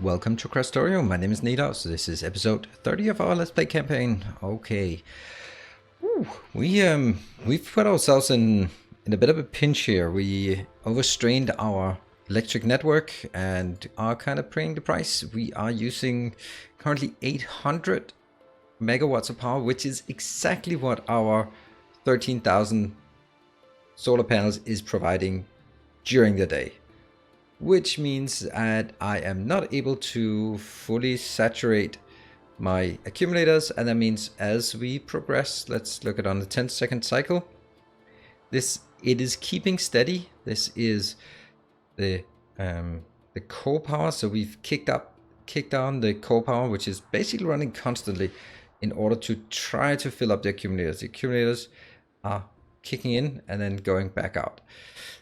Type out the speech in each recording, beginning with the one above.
Welcome to Krastorio. My name is Nidos. This is episode 30 of our Let's Play campaign. Okay. Woo. We've put ourselves in a bit of a pinch here. We overstrained our electric network and are kind of paying the price. We are using currently 800 megawatts of power, which is exactly what our 13,000 solar panels is providing during the day. Which means that I am not able to fully saturate my accumulators, and that means as we progress, let's look at on the 10-second cycle, it is keeping steady. This is the core power, so we've kicked down the core power, which is basically running constantly in order to try to fill up the accumulators. The accumulators are kicking in and then going back out.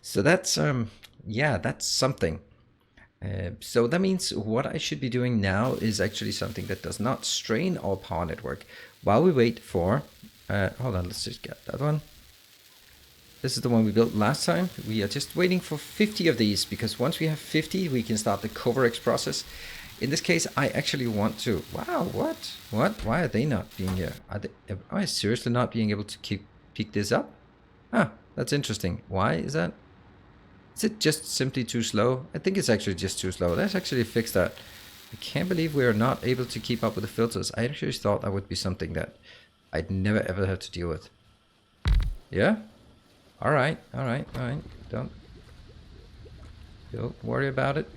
So that's yeah, that's something. So that means what I should be doing now is actually something that does not strain our power network. While we wait for, hold on, let's just get that one. This is the one we built last time. We are just waiting for 50 of these, because once we have 50, we can start the CoverX process. In this case, I actually want to, wow, what? Why are they not being here? Am I seriously not being able to pick this up? Ah, that's interesting. Why is that? Is it just simply too slow? I think it's actually just too slow. Let's actually fix that. I can't believe we are not able to keep up with the filters. I actually thought that would be something that I'd never ever have to deal with. Yeah? Alright. Don't worry about it.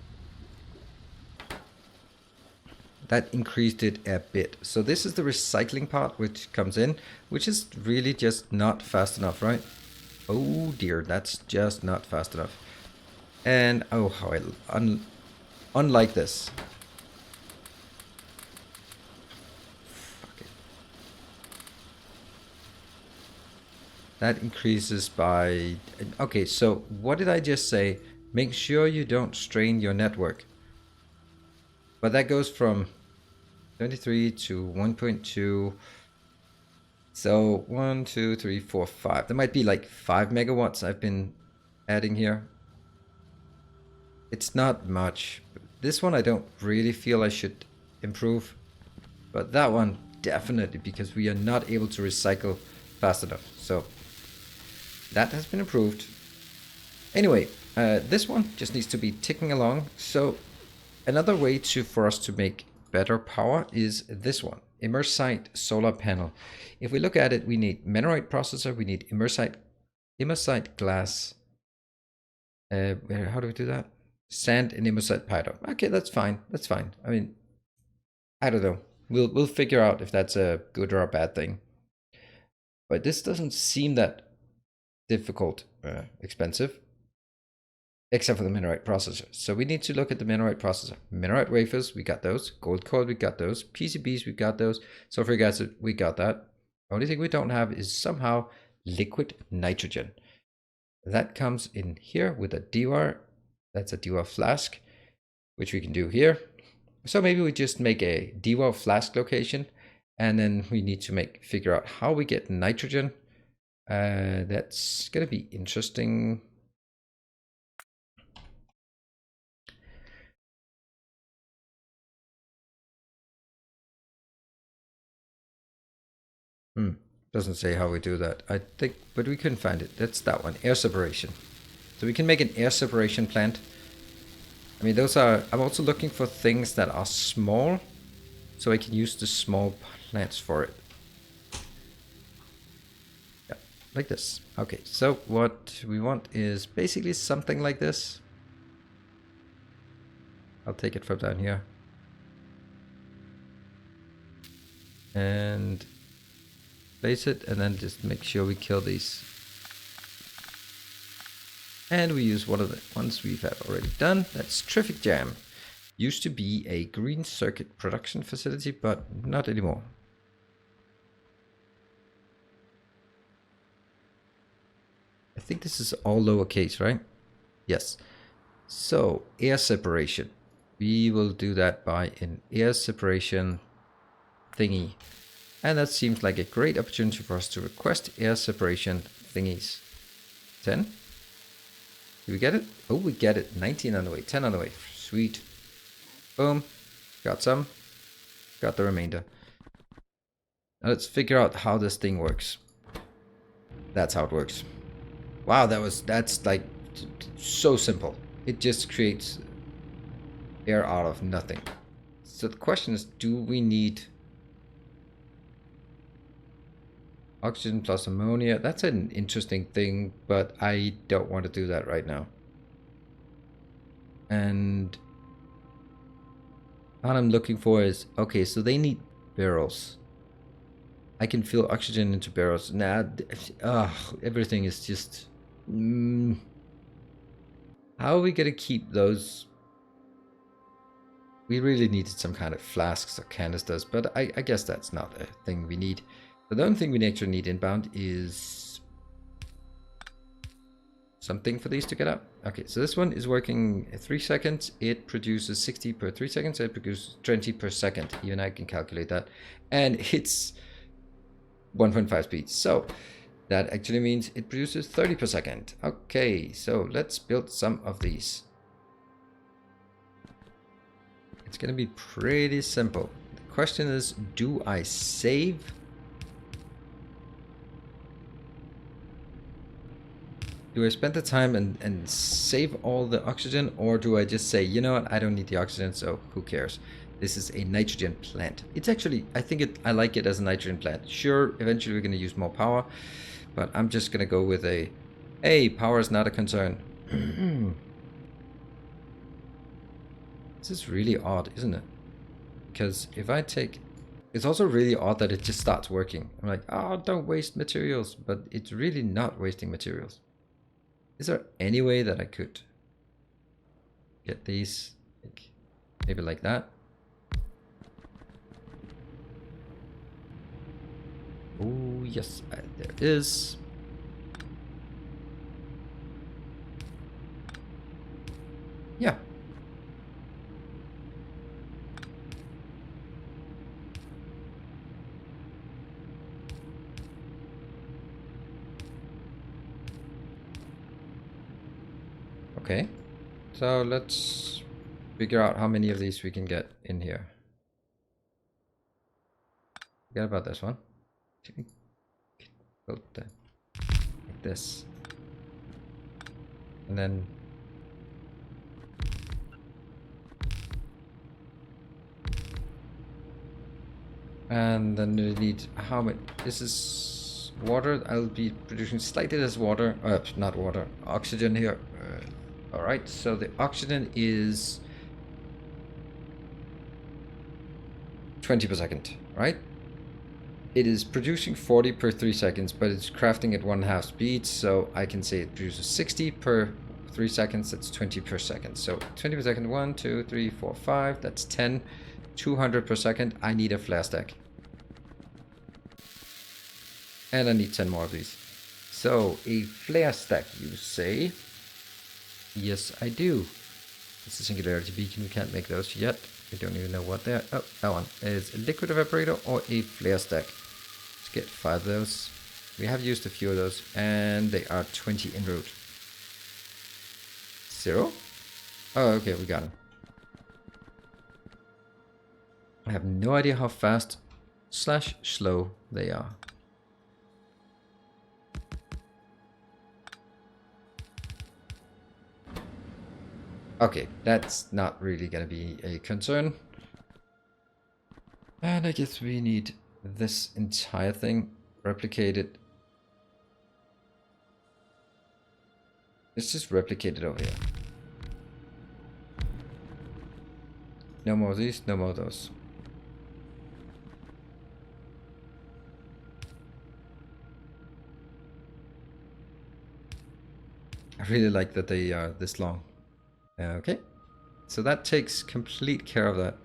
That increased it a bit. So this is the recycling part which comes in, which is really just not fast enough, right? Oh dear, that's just not fast enough. And oh, how unlike this. Fuck it. That increases by, okay, so what did I just say? Make sure you don't strain your network. But that goes from 23 to 1.2. So 1, 2, 3, 4, 5. There might be like 5 megawatts I've been adding here. It's not much. This one I don't really feel I should improve. But that one definitely, because we are not able to recycle fast enough. So that has been improved. Anyway, this one just needs to be ticking along. So another way for us to make better power is this one. Immersite solar panel. If we look at it, we need Minerite processor, we need Immersite glass. How do we do that? Sand and Immersite powder. Okay, that's fine. That's fine. I mean, I don't know. We'll figure out if that's a good or a bad thing. But this doesn't seem that difficult, expensive. Except for the Minerite processor. So we need to look at the Minerite processor. Minerite wafers, we got those. Gold coil, we got those. PCBs, we got those. Sulfuric acid, we got that. Only thing we don't have is somehow liquid nitrogen. That comes in here with a dewar. That's a dewar flask, which we can do here. So maybe we just make a dewar flask location, and then we need to figure out how we get nitrogen. That's gonna be interesting. Doesn't say how we do that. I think, but we couldn't find it. That's that one, air separation. So we can make an air separation plant. I mean, I'm also looking for things that are small, so I can use the small plants for it. Yeah, like this. Okay, so what we want is basically something like this. I'll take it from down here. And place it, and then just make sure we kill these. And we use one of the ones we've already done. That's Traffic Jam. Used to be a green circuit production facility, but not anymore. I think this is all lowercase, right? Yes. So air separation. We will do that by an air separation thingy. And that seems like a great opportunity for us to request air separation thingies. 10. Do we get it? Oh, we get it. 19 on the way. 10 on the way. Sweet. Boom. Got some. Got the remainder. Now let's figure out how this thing works. That's how it works. Wow, that's like so simple. It just creates air out of nothing. So the question is, do we need oxygen plus ammonia? That's an interesting thing, but I don't want to do that right now. And what I'm looking for is, okay, so they need barrels. I can fill oxygen into barrels. Nah, everything is just... how are we gonna keep those? We really needed some kind of flasks or canisters, but I guess that's not a thing we need. The only thing we actually need inbound is something for these to get up. Okay, so this one is working 3 seconds. It produces 60 per 3 seconds. It produces 20 per second. Even I can calculate that. And it's 1.5 speed. So that actually means it produces 30 per second. Okay, so let's build some of these. It's going to be pretty simple. The question is, do I save? Do I spend the time and save all the oxygen, or do I just say, you know what, I don't need the oxygen, so who cares? This is a nitrogen plant. It's actually, I like it as a nitrogen plant. Sure, eventually we're going to use more power, but I'm just going to go with a, hey, power is not a concern. This is really odd, isn't it? Because if I take... It's also really odd that it just starts working. I'm like, oh, don't waste materials, but it's really not wasting materials. Is there any way that I could get these, like, maybe like that? Oh, yes, there is. Yeah. Okay, so let's figure out how many of these we can get in here. Forget about this one. Build that like this, and then we need how much? This is water. I'll be producing slightly less water. Not water, oxygen here. All right, so the oxygen is 20 per second, right? It is producing 40 per 3 seconds, but it's crafting at 1/2 speed, so I can say it produces 60 per 3 seconds. That's 20 per second. So 20 per second, 1, 2, 3, 4, 5. That's 10. 200 per second. I need a flare stack. And I need 10 more of these. So a flare stack, you say? Yes, I do. It's a singularity beacon. We can't make those yet. We don't even know what they are. Oh, that one is a liquid evaporator or a flare stack. Let's get 5 of those. We have used a few of those, and they are 20 en route. 0? Oh, okay, we got them. I have no idea how fast / slow they are. Okay, that's not really gonna be a concern. And I guess we need this entire thing replicated. Let's just replicate it over here. No more of these, no more of those. I really like that they are this long. Okay, so that takes complete care of that.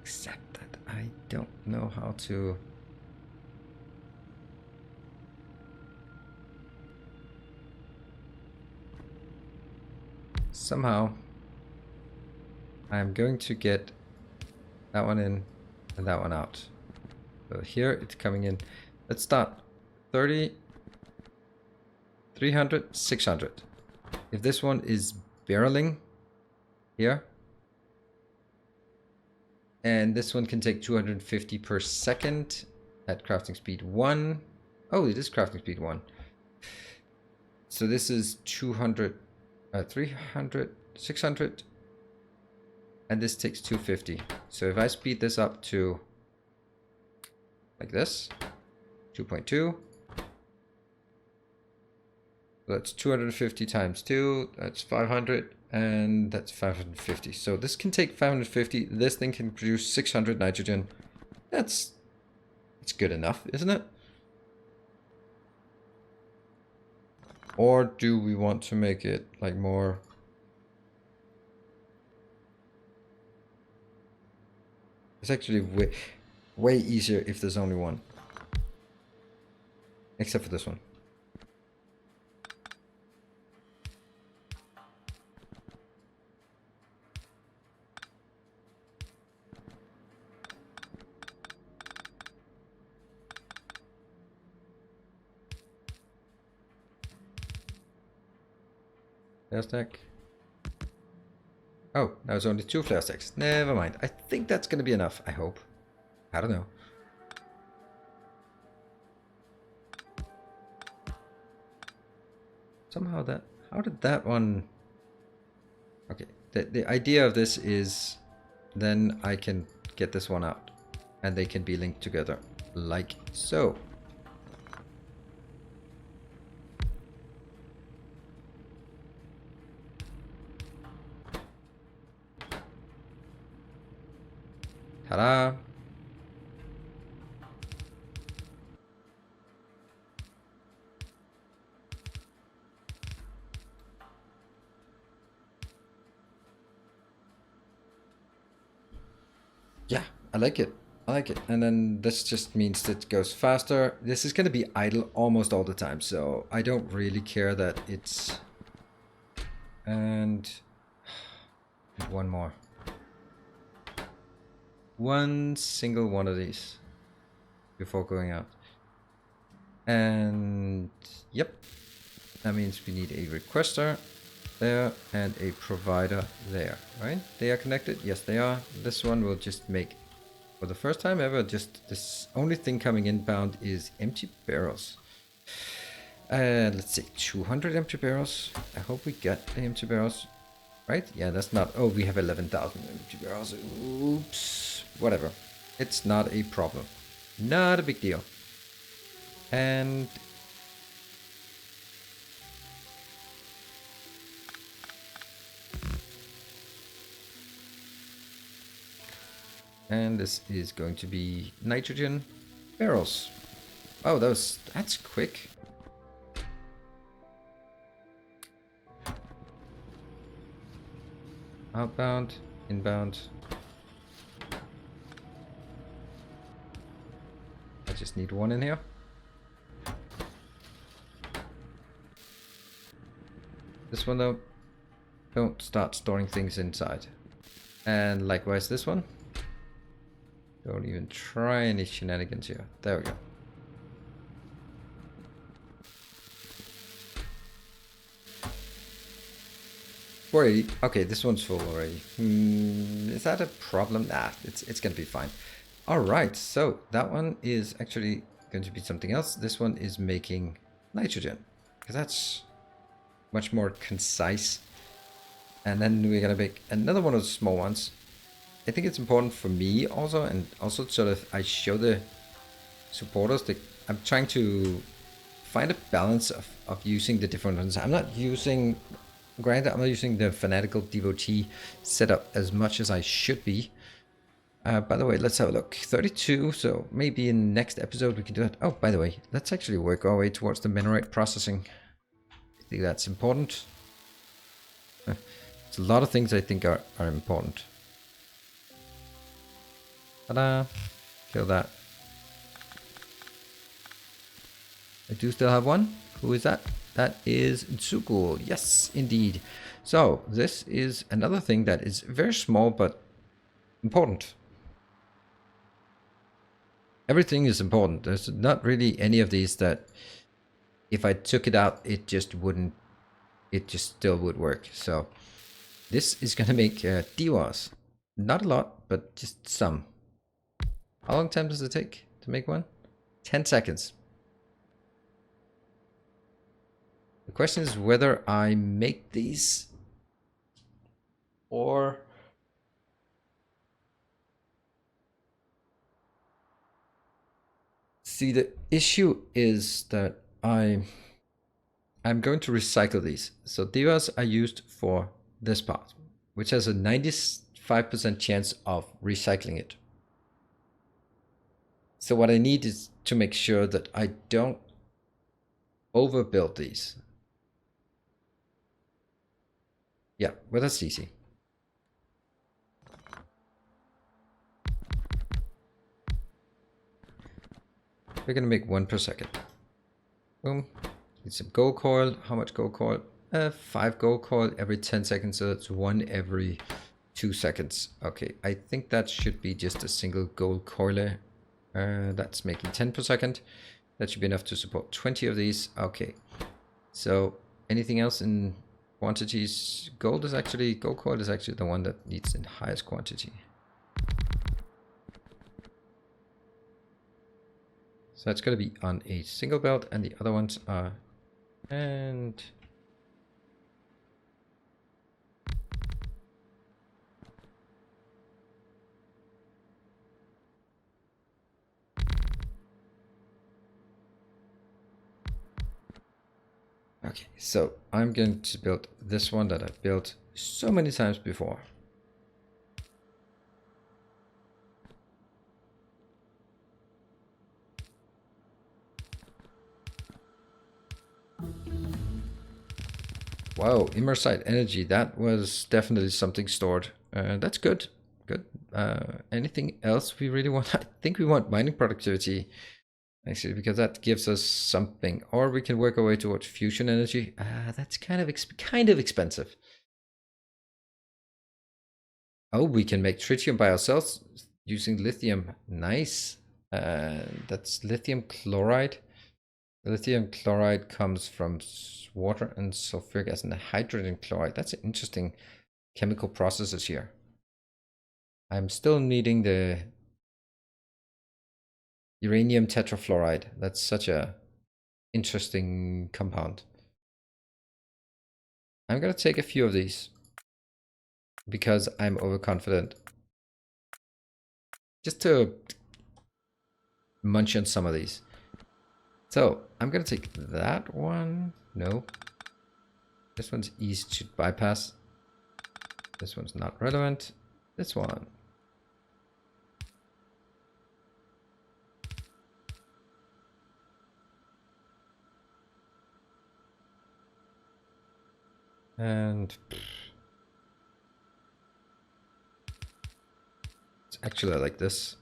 Except that I don't know how to... Somehow, I'm going to get that one in and that one out. So here it's coming in. Let's start 30, 300, 600. If this one is barreling here. And this one can take 250 per second at crafting speed 1. Oh, it is crafting speed 1. So this is 200, 300, 600. And this takes 250. So if I speed this up to like this, 2.2. That's 250 times 2. That's 500. And that's 550. So this can take 550. This thing can produce 600 nitrogen. It's good enough, isn't it? Or do we want to make it like more? It's actually way easier if there's only one. Except for this one. Flare stack. Oh, now it's only 2 flare stacks. Never mind. I think that's going to be enough. I hope. I don't know. Somehow that... How did that one... Okay. The idea of this is then I can get this one out. And they can be linked together. Like so. Ta-da! Yeah, I like it. I like it. And then this just means that it goes faster. This is going to be idle almost all the time, so I don't really care that it's... And... one more. One single one of these before going out. And yep, that means we need a requester there and a provider there, right? They are connected. Yes, they are. This one will just make, for the first time ever, just this only thing coming inbound is empty barrels. Let's see, 200 empty barrels. I hope we get the empty barrels, right? Yeah, that's not, oh, we have 11,000 empty barrels. Oops. Whatever. It's not a problem. Not a big deal. And this is going to be nitrogen barrels. Oh, that's quick. Outbound, inbound. I just need one in here. This one though, don't start storing things inside. And likewise this one. Don't even try any shenanigans here. There we go. Already. Okay, this one's full already. Is that a problem? Nah, it's gonna be fine. Alright, so that one is actually going to be something else. This one is making nitrogen, because that's much more concise. And then we're going to make another one of the small ones. I think it's important for me also, and also sort of I show the supporters that I'm trying to find a balance of using the different ones. I'm not using, granted, I'm not using the fanatical devotee setup as much as I should be. By the way, let's have a look. 32, so maybe in next episode we can do that. Oh, by the way, let's actually work our way towards the mineral processing. I think that's important. It's a lot of things I think are important. Ta-da! Kill that. I do still have one. Who is that? That is Tsuku. Yes, indeed. So, this is another thing that is very small but important. Everything is important. There's not really any of these that if I took it out, it just wouldn't, it just still would work. So This is gonna make divas. Not a lot, but just some. How long time does it take to make one? 10 seconds. The question is whether I make these or see, the issue is that I'm going to recycle these. So divas are used for this part, which has a 95% chance of recycling it. So what I need is to make sure that I don't overbuild these. Yeah, well, that's easy. We're gonna make 1 per second. Boom. Need some gold coil. How much gold coil? 5 gold coil every 10 seconds, so that's 1 every 2 seconds. Okay, I think that should be just a single gold coiler. That's making 10 per second. That should be enough to support 20 of these. Okay, so anything else in quantities? Gold coil is actually the one that needs in highest quantity. So that's going to be on a single belt, and the other ones are, and okay, so I'm going to build this one that I've built so many times before. Wow, immersite energy, that was definitely something stored. That's good. Good. Anything else we really want? I think we want mining productivity, actually, because that gives us something. Or we can work our way towards fusion energy. That's kind of expensive. Oh, we can make tritium by ourselves using lithium. Nice. That's lithium chloride. Lithium chloride comes from water and sulfuric acid and hydrogen chloride. That's an interesting chemical processes here. I'm still needing the uranium tetrafluoride. That's such a interesting compound. I'm gonna take a few of these because I'm overconfident. Just to munch on some of these. So I'm gonna take that one. No. This one's easy to bypass. This one's not relevant. This one. And it's actually like this.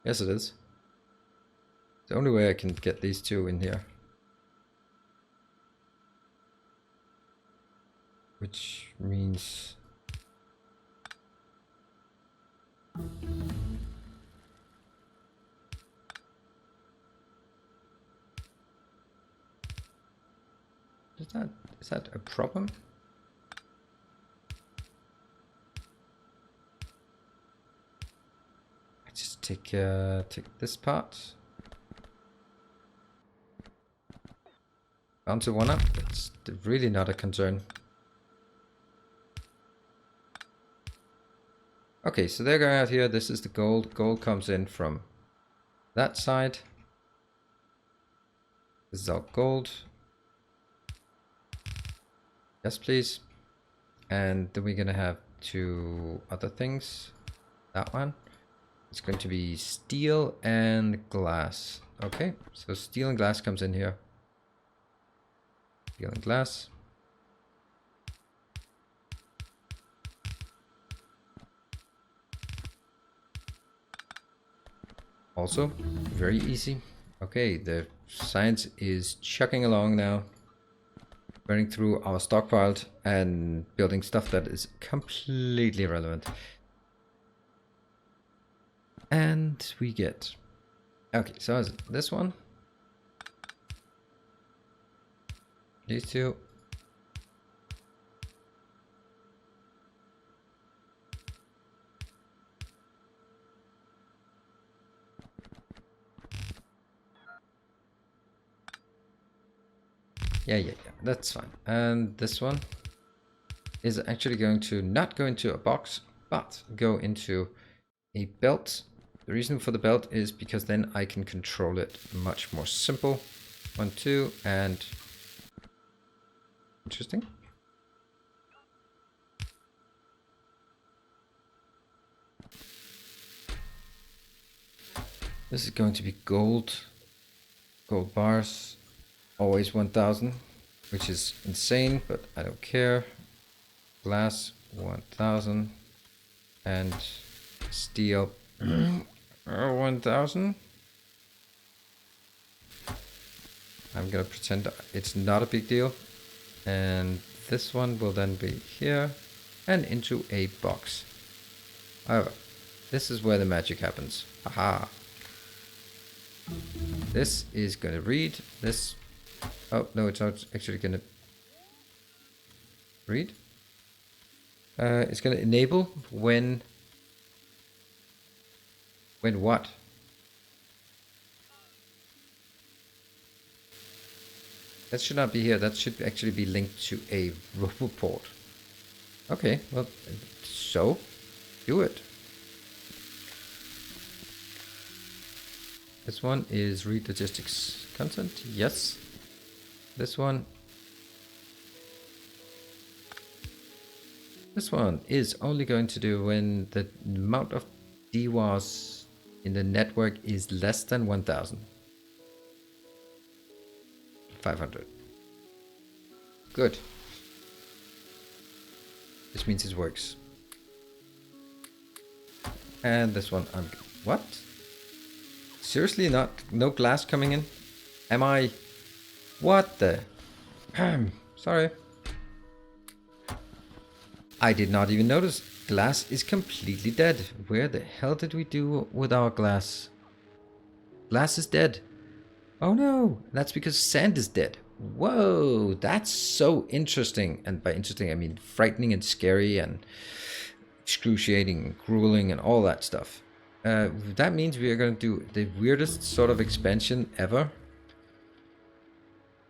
Yes, it is. The only way I can get these two in here. Which means... Is that a problem? I just take this part. Bound to one up. That's really not a concern. Okay, so they're going out here. This is the gold. Gold comes in from that side. This is our gold. Yes, please. And then we're going to have 2 other things. That one. It's going to be steel and glass. Okay, so steel and glass comes in here. Steel and glass. Also, very easy. Okay, the science is chugging along now. Burning through our stockpiled and building stuff that is completely irrelevant. And we get... Okay, so is this one. These two. Yeah, that's fine. And this one is actually going to not go into a box, but go into a belt. The reason for the belt is because then I can control it much more simple. 1, 2, and interesting. This is going to be gold bars, always 1000, which is insane, but I don't care. Glass 1000 and steel 1000. I'm gonna pretend it's not a big deal, and this one will then be here and into a box. However, this is where the magic happens. Aha! This is gonna read this. Oh no, it's not actually gonna read. It's gonna enable when what? That should not be here. That should actually be linked to a robo port. Okay, well, so do it. This one is read logistics content. Yes. This one. This one is only going to do when the amount of DWAS in the network is less than 1000. 500. Good. This means it works. And this one, what? Seriously, no glass coming in? Am I? What the? Sorry. I did not even notice. Glass is completely dead. Where the hell did we do with our glass? Glass is dead. Oh no, that's because sand is dead. Whoa, that's so interesting. And by interesting, I mean frightening and scary and excruciating and grueling and all that stuff. That means we are going to do the weirdest sort of expansion ever.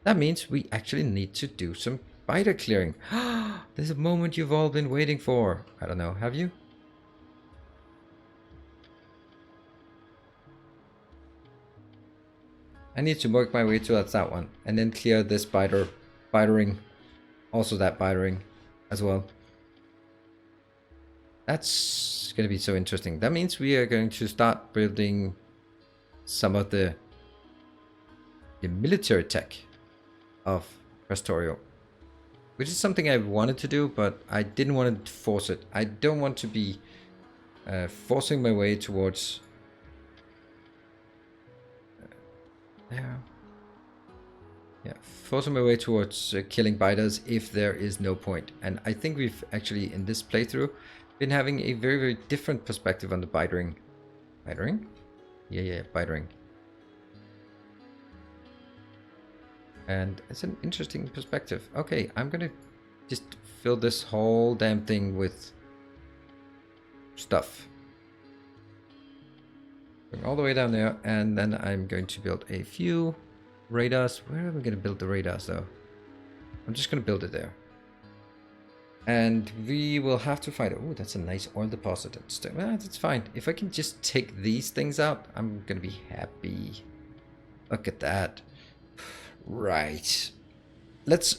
That means we actually need to do some spider clearing. There's a moment you've all been waiting for. I don't know, have you? I need to work my way towards that one. And then clear this bitering. Also that bitering as well. That's going to be so interesting. That means we are going to start building some of the military tech of Krastorio. Which is something I wanted to do, but I didn't want to force it. I don't want to be forcing my way towards... forcing my way towards killing biters if there is no point. And I think we've actually, in this playthrough, been having a very, very different perspective on the bitering. Bitering? Yeah, bitering. And it's an interesting perspective. Okay, I'm gonna just fill this whole damn thing with stuff. Going all the way down there, and then I'm going to build a few radars. Where are we gonna build the radars though? I'm just gonna build it there. And we will have to find... Oh, that's a nice oil deposit. That's fine. If I can just take these things out, I'm gonna be happy. Look at that. Right. Let's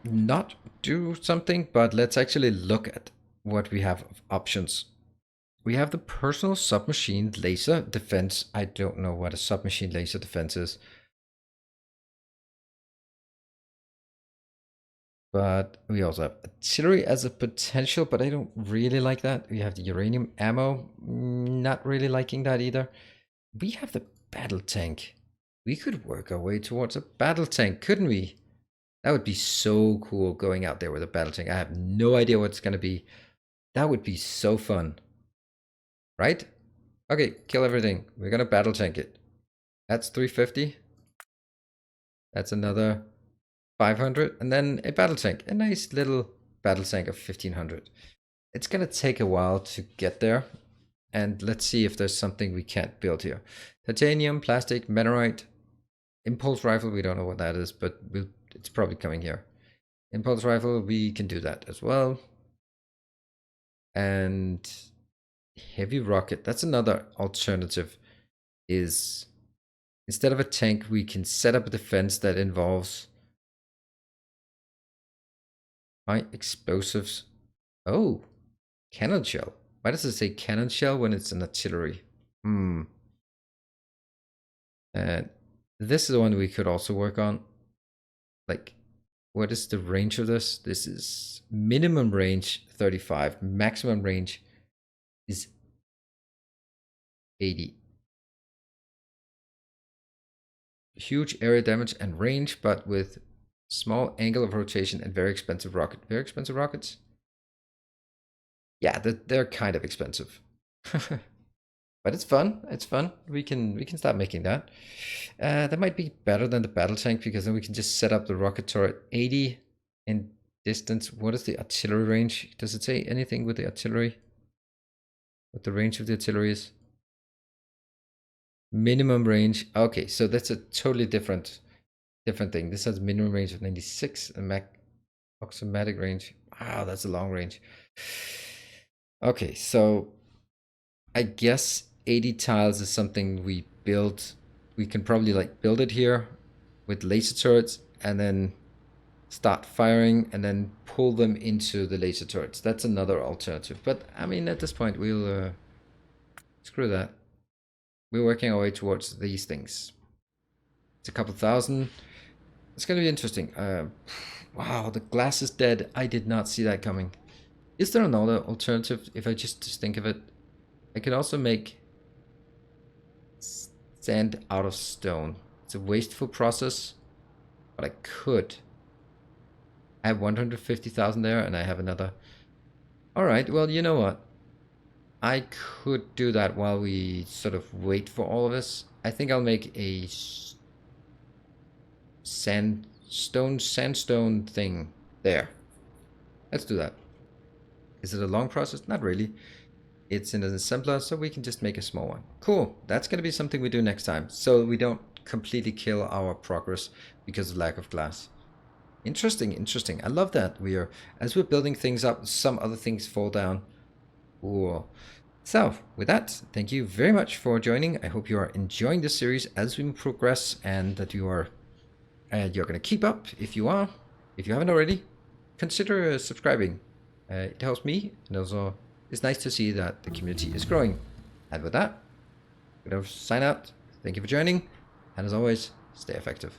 not do something, but let's actually look at what we have of options. We have the personal submachine laser defense. I don't know what a submachine laser defense is. But we also have artillery as a potential, but I don't really like that. We have the uranium ammo. Not really liking that either. We have the battle tank. We could work our way towards a battle tank, couldn't we? That would be so cool, going out there with a battle tank. I have no idea what it's going to be. That would be so fun. Right? Okay, kill everything. We're going to battle tank it. That's 350. That's another 500, and then a battle tank, a nice little battle tank of 1500. It's gonna take a while to get there, and let's see if there's something we can't build here. Titanium, plastic, minerite, impulse rifle, we don't know what that is, but it's probably coming here. Impulse rifle, we can do that as well. And heavy rocket, that's another alternative, is instead of a tank, we can set up a defense that involves high explosives. Oh, cannon shell. Why does it say cannon shell when it's an artillery? And this is the one we could also work on. Like, what is the range of this? This is minimum range 35. Maximum range is 80. Huge area damage and range, but with small angle of rotation and very expensive rocket. Very expensive rockets? Yeah, they're kind of expensive. But it's fun. It's fun. We can start making that. That might be better than the battle tank, because then we can just set up the rocket turret 80 in distance. What is the artillery range? Does it say anything with the artillery? What the range of the artillery is? Minimum range. Okay, so that's a totally different thing. This has minimum range of 96 and automatic range. Wow, that's a long range. Okay, so I guess 80 tiles is something we build. We can probably like build it here with laser turrets and then start firing and then pull them into the laser turrets. That's another alternative. But I mean, at this point, we'll screw that. We're working our way towards these things. It's a couple thousand. It's going to be interesting. Wow, the glass is dead. I did not see that coming. Is there another alternative? If I just think of it, I could also make sand out of stone. It's a wasteful process, but I could. I have 150,000 there, and I have another. All right, well, you know what? I could do that while we sort of wait for all of this. I think I'll make a sandstone thing there. Let's do that. Is it a long process? Not really. It's in an assembler, so we can just make a small one. Cool. That's going to be something we do next time, so we don't completely kill our progress because of lack of glass. Interesting, interesting. I love that as we're building things up, some other things fall down. Cool. So, with that, thank you very much for joining. I hope you are enjoying this series as we progress, and that you're going to keep up. If you are, if you haven't already, consider subscribing. It helps me, and also it's nice to see that the community is growing. And with that, I'm going to sign out. Thank you for joining, and as always, stay effective.